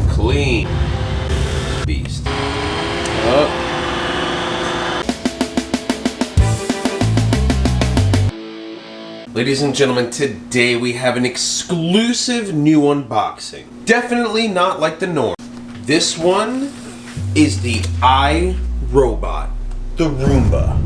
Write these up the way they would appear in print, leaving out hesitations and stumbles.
Clean. Beast. Up. Ladies and gentlemen, today we have an exclusive new unboxing. Definitely not like the norm. This one is the iRobot, the Roomba.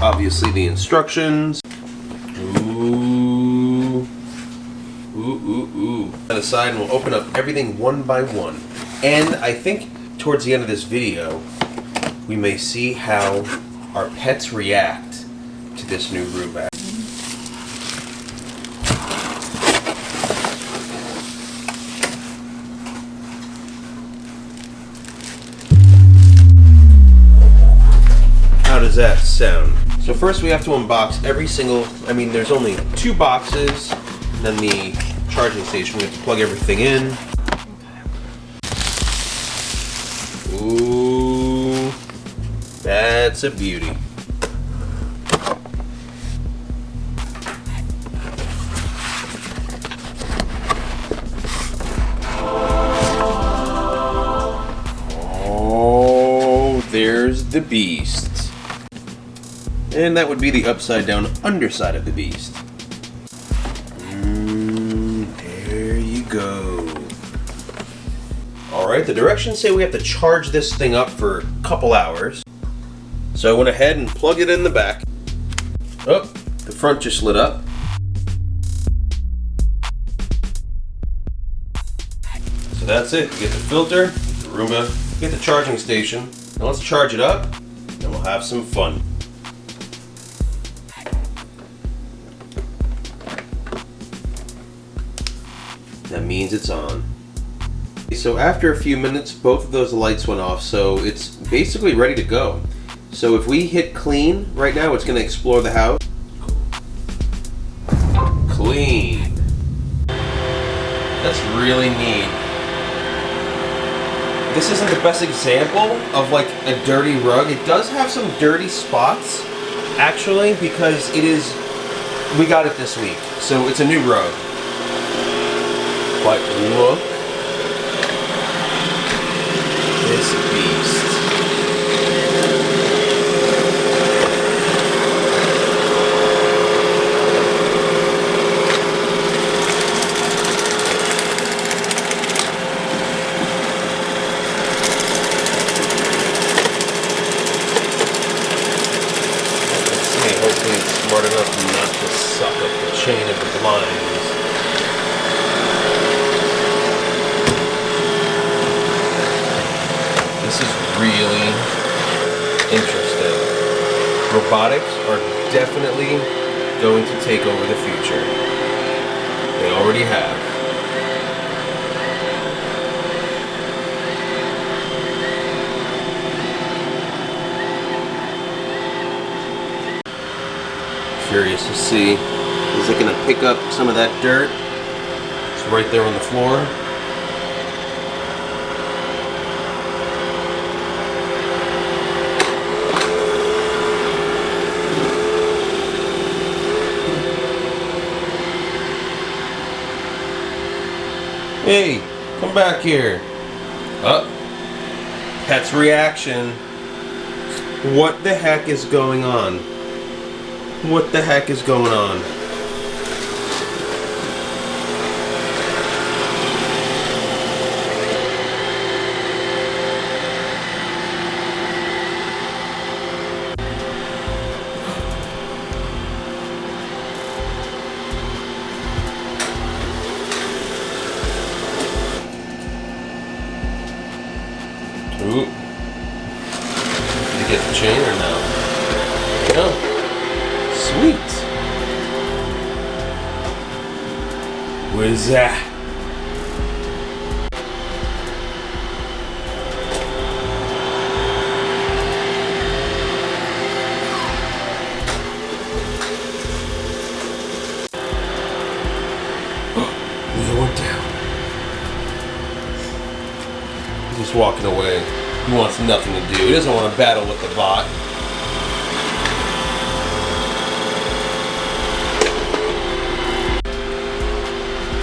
Obviously the instructions. Ooh. Ooh, ooh, ooh. On the side, and we'll open up everything one by one. And I think towards the end of this video, we may see how our pets react to this new Roomba. How does that sound? So first we have to unbox every single, there's only 2 boxes, and then the charging station. We have to plug everything in. Ooh, that's a beauty. Oh, there's the beast. And that would be the upside down underside of the beast. There you go. Alright, the directions say we have to charge this thing up for a couple hours. So I went ahead and plugged it in the back. Oh, the front just lit up. So that's it. You get the filter, get the Roomba, get the charging station. Now let's charge it up, and we'll have some fun. That means it's on. So after a few minutes, both of those lights went off, so it's basically ready to go. So if we hit clean right now, it's going to explore the house. Clean. That's really neat. This isn't the best example of like a dirty rug. It does have some dirty spots, actually, because we got it this week, so it's a new rug. But look. This beast. Let's see, hopefully it's smart enough not to suck up the chain of the blinds. This is really interesting. Robotics are definitely going to take over the future. They already have. Curious to see, is it going to pick up some of that dirt? It's right there on the floor. Hey, come back here. Pet's reaction. What the heck is going on? What the heck is going on? Ooh. Did you get the chain or no? No. Sweet. What is that? Wheel went down. He's just walking away. He wants nothing to do. He doesn't want to battle with the bot.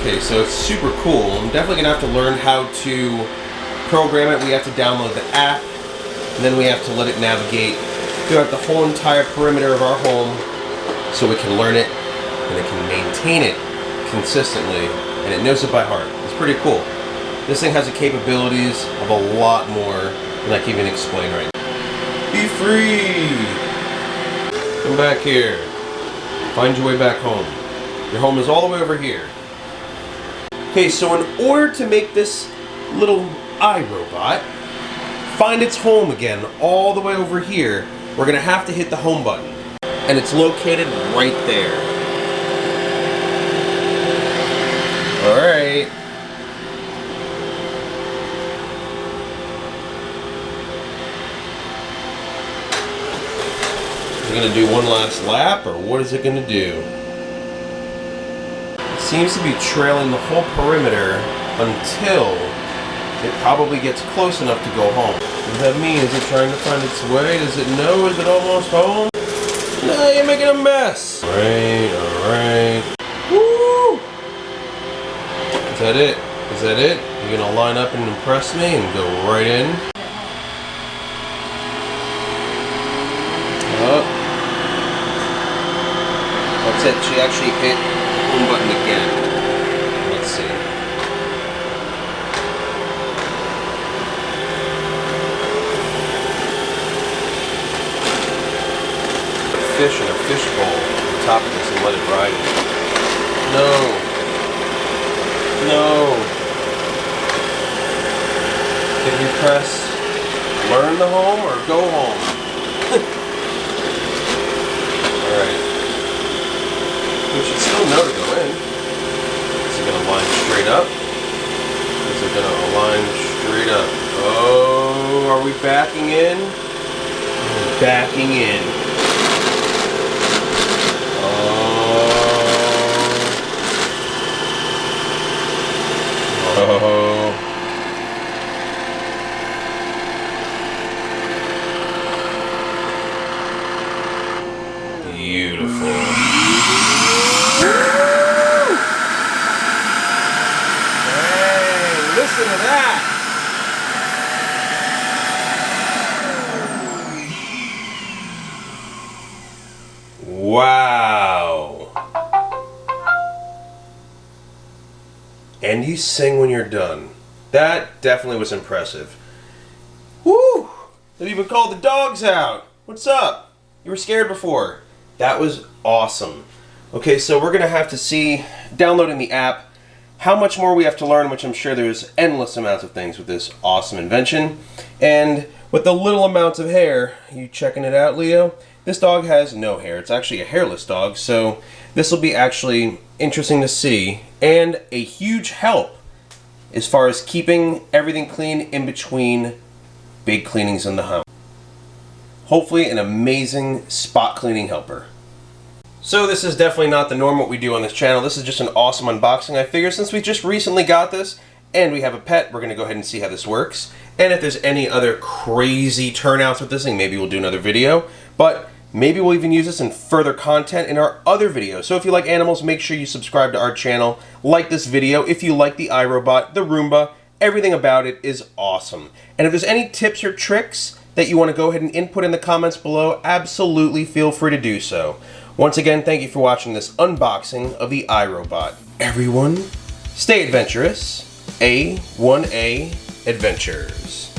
Okay, so it's super cool. I'm definitely gonna have to learn how to program it. We have to download the app, and then we have to let it navigate throughout the whole entire perimeter of our home so we can learn it and it can maintain it consistently, and it knows it by heart. It's pretty cool. This thing has the capabilities of a lot more than I can even explain right now. Be free! Come back here. Find your way back home. Your home is all the way over here. Okay, so in order to make this little iRobot find its home again all the way over here, we're gonna have to hit the home button. And it's located right there. Alright. Is it gonna do one last lap, or what is it gonna do? It seems to be trailing the whole perimeter until it probably gets close enough to go home. What does that mean? Is it trying to find its way? Does it know? Is it almost home? No, you're making a mess. Alright. Woo! Is that it? Is that it? You're gonna line up and impress me and go right in? Oh. That's it. She actually hit the home button again. Let's see. Fish in a fishbowl on top of this and let it ride it. No. No. Can you press learn the home or go home? Alright. We should still know to go in. Is it going to line straight up? Is it going to align straight up? Oh, are we backing in? We're backing in. Oh. Beautiful. Hey, listen to that. Wow. And you sing when you're done. That definitely was impressive. Woo! They even called the dogs out. What's up? You were scared before. That was awesome. Okay, so we're going to have to see, downloading the app, how much more we have to learn, which I'm sure there's endless amounts of things with this awesome invention. And with the little amounts of hair, you checking it out, Leo? This dog has no hair. It's actually a hairless dog, so this will be actually interesting to see and a huge help as far as keeping everything clean in between big cleanings in the home. Hopefully an amazing spot cleaning helper. So this is definitely not the norm what we do on this channel. This is just an awesome unboxing. I figure since we just recently got this and we have a pet, we're going to go ahead and see how this works. And if there's any other crazy turnouts with this thing, maybe we'll do another video. But maybe we'll even use this in further content in our other videos. So if you like animals, make sure you subscribe to our channel, like this video. If you like the iRobot, the Roomba, everything about it is awesome. And if there's any tips or tricks that you want to go ahead and input in the comments below, absolutely feel free to do so. Once again, thank you for watching this unboxing of the iRobot. Everyone, stay adventurous. A1A Adventures.